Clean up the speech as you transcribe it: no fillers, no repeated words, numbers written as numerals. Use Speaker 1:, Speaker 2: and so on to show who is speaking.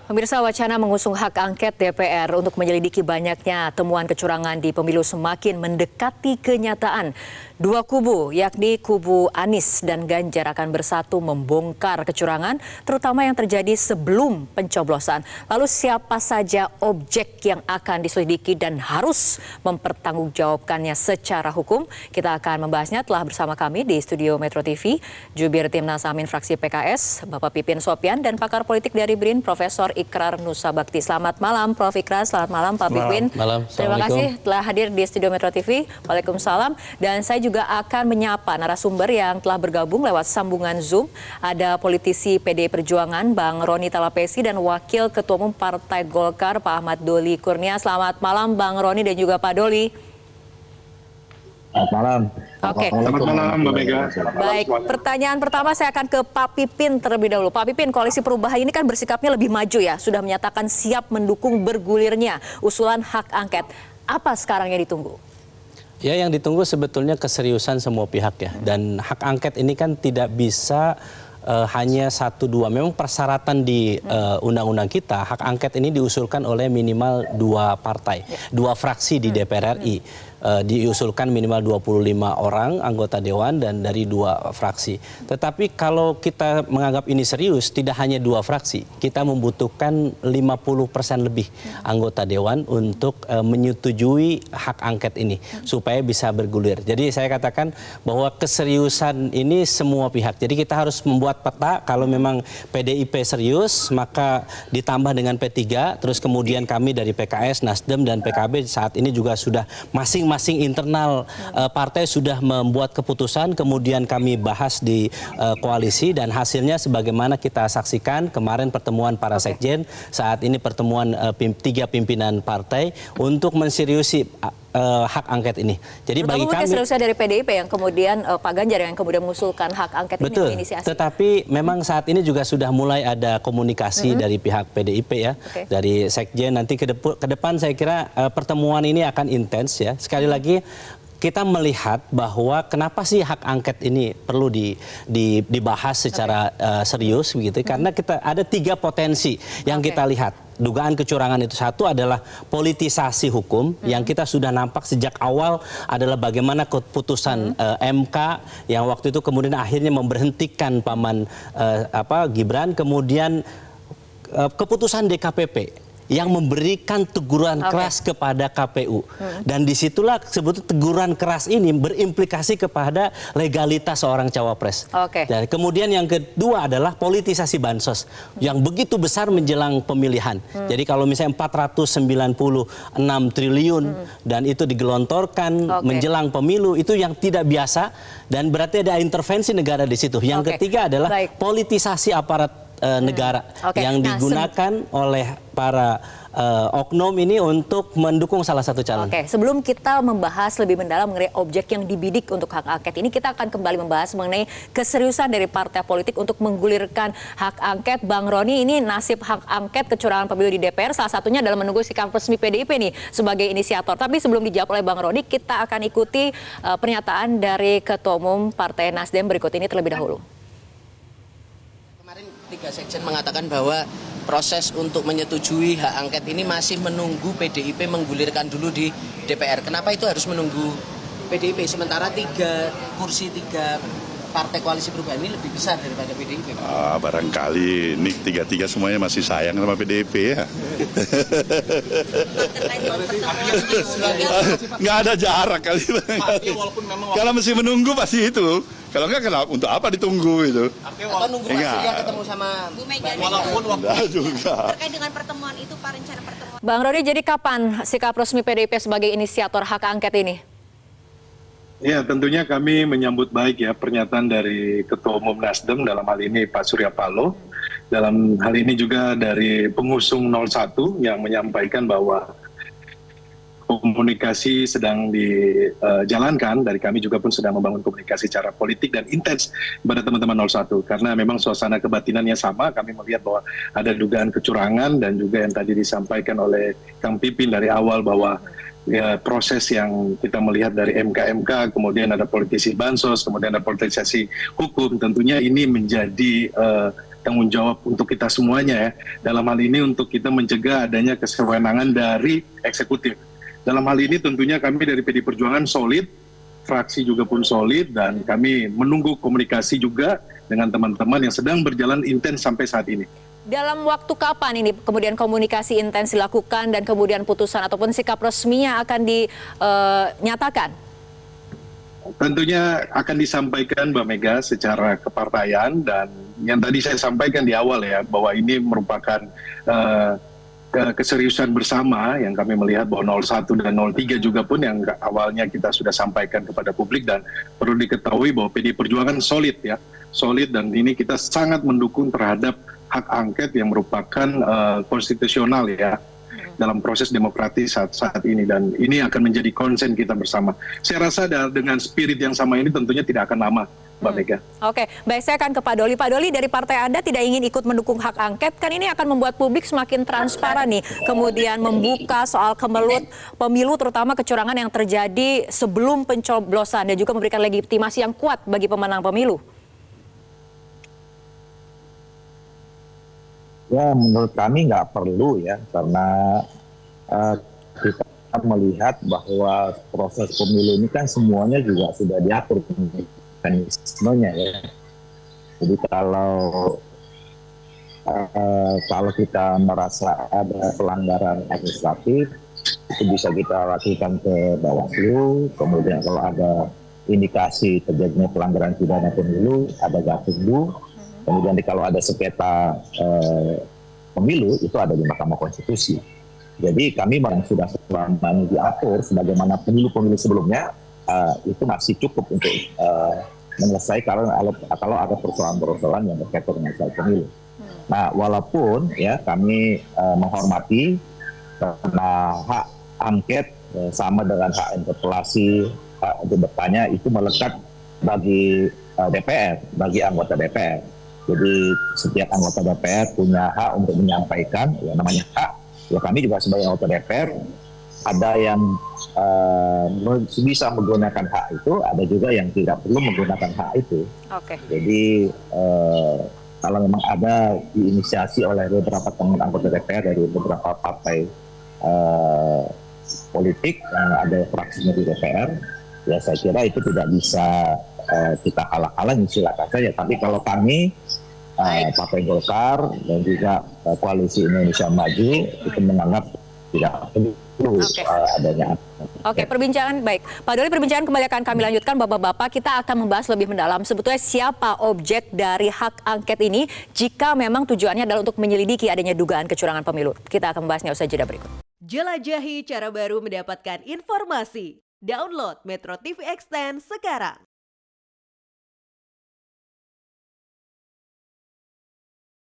Speaker 1: Pemirsa, wacana mengusung hak angket DPR untuk menyelidiki banyaknya temuan kecurangan di pemilu semakin mendekati kenyataan. Dua kubu, yakni kubu Anies dan Ganjar akan bersatu membongkar kecurangan, terutama yang terjadi sebelum pencoblosan. Lalu siapa saja objek yang akan diselidiki dan harus mempertanggungjawabkannya secara hukum? Kita akan membahasnya telah bersama kami di studio Metro TV, Jubir Timnas Amin fraksi PKS, Bapak Pipin Sopyan, dan pakar politik dari BRIN, Profesor Ikrar Nusa Bakti. Selamat malam, Prof. Ikrar. Selamat malam, Pak Pipin.
Speaker 2: Malam.
Speaker 1: Terima kasih telah hadir di studio Metro TV. Waalaikumsalam. Dan saya juga akan menyapa narasumber yang telah bergabung lewat sambungan Zoom. Ada politisi PD Perjuangan, Bang Roni Talapesi, dan Wakil Ketua Umum Partai Golkar, Pak Ahmad Doli Kurnia. Selamat malam, Bang Roni dan juga Pak Doli.
Speaker 3: Selamat malam.
Speaker 1: Oke.
Speaker 3: Selamat malam, Mbak Mega.
Speaker 1: Baik, pertanyaan pertama saya akan ke Pak Pipin terlebih dahulu. Pak Pipin, Koalisi Perubahan ini kan bersikapnya lebih maju ya, sudah menyatakan siap mendukung bergulirnya usulan hak angket. Apa sekarang yang ditunggu?
Speaker 2: Ya, yang ditunggu sebetulnya keseriusan semua pihak ya. Dan hak angket ini kan tidak bisa hanya satu dua. Memang persyaratan di undang-undang kita, hak angket ini diusulkan oleh minimal dua partai, dua fraksi di DPR RI. Diusulkan minimal 25 orang anggota dewan dan dari dua fraksi. Tetapi kalau kita menganggap ini serius, tidak hanya dua fraksi, kita membutuhkan 50% lebih anggota dewan untuk menyetujui hak angket ini supaya bisa bergulir. Jadi saya katakan bahwa keseriusan ini semua pihak. Jadi kita harus membuat peta. Kalau memang PDIP serius, maka ditambah dengan P3, terus kemudian kami dari PKS, Nasdem, dan PKB saat ini juga sudah masing-masing internal partai sudah membuat keputusan, kemudian kami bahas di koalisi, dan hasilnya sebagaimana kita saksikan kemarin pertemuan para sekjen, saat ini pertemuan tiga pimpinan partai untuk menseriusi hak angket ini. Jadi bagi kami
Speaker 1: keseriusan dari PDIP yang kemudian Pak Ganjar yang kemudian mengusulkan hak angket
Speaker 2: betul,
Speaker 1: ini inisiasi.
Speaker 2: Tetapi memang saat ini juga sudah mulai ada komunikasi dari pihak PDIP ya, dari sekjen. Nanti ke depan saya kira pertemuan ini akan intens ya. Sekali lagi kita melihat bahwa kenapa sih hak angket ini perlu dibahas secara serius begitu, karena kita ada tiga potensi yang kita lihat. Dugaan kecurangan itu satu adalah politisasi hukum yang kita sudah nampak sejak awal adalah bagaimana keputusan MK yang waktu itu kemudian akhirnya memberhentikan paman Gibran, kemudian keputusan DKPP yang memberikan teguran keras kepada KPU. Dan disitulah sebetulnya teguran keras ini berimplikasi kepada legalitas seorang cawapres. Dan kemudian yang kedua adalah politisasi bansos yang begitu besar menjelang pemilihan. Jadi kalau misalnya 496 triliun dan itu digelontorkan menjelang pemilu, itu yang tidak biasa dan berarti ada intervensi negara di situ. Yang ketiga adalah politisasi aparat negara yang digunakan oleh para oknum ini untuk mendukung salah satu calon.
Speaker 1: Sebelum kita membahas lebih mendalam mengenai objek yang dibidik untuk hak angket ini, kita akan kembali membahas mengenai keseriusan dari partai politik untuk menggulirkan hak angket. Bang Roni, ini nasib hak angket kecurangan pemilu di DPR salah satunya adalah menunggu sikap resmi PDIP nih sebagai inisiator. Tapi sebelum dijawab oleh Bang Roni, kita akan ikuti pernyataan dari Ketua Umum Partai Nasdem berikut ini terlebih dahulu.
Speaker 4: Tiga sekjen mengatakan bahwa proses untuk menyetujui hak angket ini masih menunggu PDIP menggulirkan dulu di DPR. Kenapa itu harus menunggu PDIP sementara tiga partai koalisi perubahan ini lebih besar daripada PDIP?
Speaker 5: Barangkali ini tiga semuanya masih sayang sama PDIP ya. Nggak ada jarak kali. Kalau mesti menunggu pasti itu. Kalau enggak, kenapa? Untuk apa ditunggu itu?
Speaker 4: Atau nunggu Surya ketemu sama
Speaker 6: Bu Mega
Speaker 5: juga.
Speaker 6: terkait dengan pertemuan itu, Pak, rencana pertemuan.
Speaker 1: Bang Roni, jadi kapan sikap resmi PDIP sebagai inisiator hak angket ini?
Speaker 3: Ya, tentunya kami menyambut baik ya pernyataan dari Ketua Umum Nasdem dalam hal ini Pak Surya Paloh. Dalam hal ini juga dari pengusung 01 yang menyampaikan bahwa komunikasi sedang dijalankan, dari kami juga pun sedang membangun komunikasi secara politik dan intens kepada teman-teman 01. Karena memang suasana kebatinannya sama, kami melihat bahwa ada dugaan kecurangan dan juga yang tadi disampaikan oleh Kang Pipin dari awal bahwa ya, proses yang kita melihat dari MK, kemudian ada politisi bansos, kemudian ada politisasi hukum, tentunya ini menjadi tanggung jawab untuk kita semuanya ya. Dalam hal ini untuk kita mencegah adanya kesewenangan dari eksekutif. Dalam hal ini tentunya kami dari PD Perjuangan solid, fraksi juga pun solid, dan kami menunggu komunikasi juga dengan teman-teman yang sedang berjalan intens sampai saat ini.
Speaker 1: Dalam waktu kapan ini kemudian komunikasi intens dilakukan dan kemudian putusan ataupun sikap resminya akan dinyatakan? Tentunya
Speaker 3: akan disampaikan Mbak Mega secara kepartaian, dan yang tadi saya sampaikan di awal ya, bahwa ini merupakan keseriusan bersama yang kami melihat bahwa 01 dan 03 juga pun yang awalnya kita sudah sampaikan kepada publik, dan perlu diketahui bahwa PD Perjuangan solid ya, solid, dan ini kita sangat mendukung terhadap hak angket yang merupakan konstitusional ya dalam proses demokratis saat ini, dan ini akan menjadi konsen kita bersama. Saya rasa dengan spirit yang sama ini tentunya tidak akan lama, Mbak Mega. Oke, baik, saya akan ke Pak Doli. Pak Doli, dari partai Anda tidak ingin ikut mendukung hak angket, kan ini akan membuat publik semakin transparan nih, kemudian membuka soal kemelut pemilu, terutama kecurangan yang terjadi sebelum pencoblosan, dan juga memberikan legitimasi yang kuat bagi pemenang pemilu.
Speaker 7: Ya, menurut kami nggak perlu ya, karena kita melihat bahwa proses pemilu ini kan semuanya juga sudah diatur mekanismenya ya. Jadi kalau kita merasa ada pelanggaran administratif, itu bisa kita lakukan ke Bawaslu. Kemudian kalau ada indikasi terjadinya pelanggaran pidana pemilu, ada Gakumdu. Kemudian kalau ada sengketa pemilu, itu ada di Mahkamah Konstitusi. Jadi kami memang sudah selama ini diatur sebagaimana pemilu-pemilu sebelumnya, itu masih cukup untuk menyelesaikan kalau ada persoalan-persoalan yang berkaitan dengan soal pemilu. Nah, walaupun ya kami menghormati karena hak angket sama dengan hak interpelasi, hak untuk bertanya itu melekat bagi DPR, bagi anggota DPR. Jadi setiap anggota DPR punya hak untuk menyampaikan, ya namanya hak. Ya kami juga sebagai anggota DPR ada yang bisa menggunakan hak itu, ada juga yang tidak perlu menggunakan hak itu. Oke. Jadi kalau memang ada diinisiasi oleh beberapa teman anggota DPR dari beberapa partai politik yang ada fraksinya di DPR, ya saya kira itu tidak bisa kita halang-halangi, silakan saja. Tapi kalau kami Partai Golkar dan juga Koalisi Indonesia Maju itu menganggap tidak perlu adanya. Oke,
Speaker 1: perbincangan baik. Pak Doli, perbincangan kembali akan kami lanjutkan, Bapak-Bapak. Kita akan membahas lebih mendalam sebetulnya siapa objek dari hak angket ini jika memang tujuannya adalah untuk menyelidiki adanya dugaan kecurangan pemilu. Kita akan membahasnya usai jeda berikut.
Speaker 8: Jelajahi cara baru mendapatkan informasi. Download Metro TV Extend sekarang.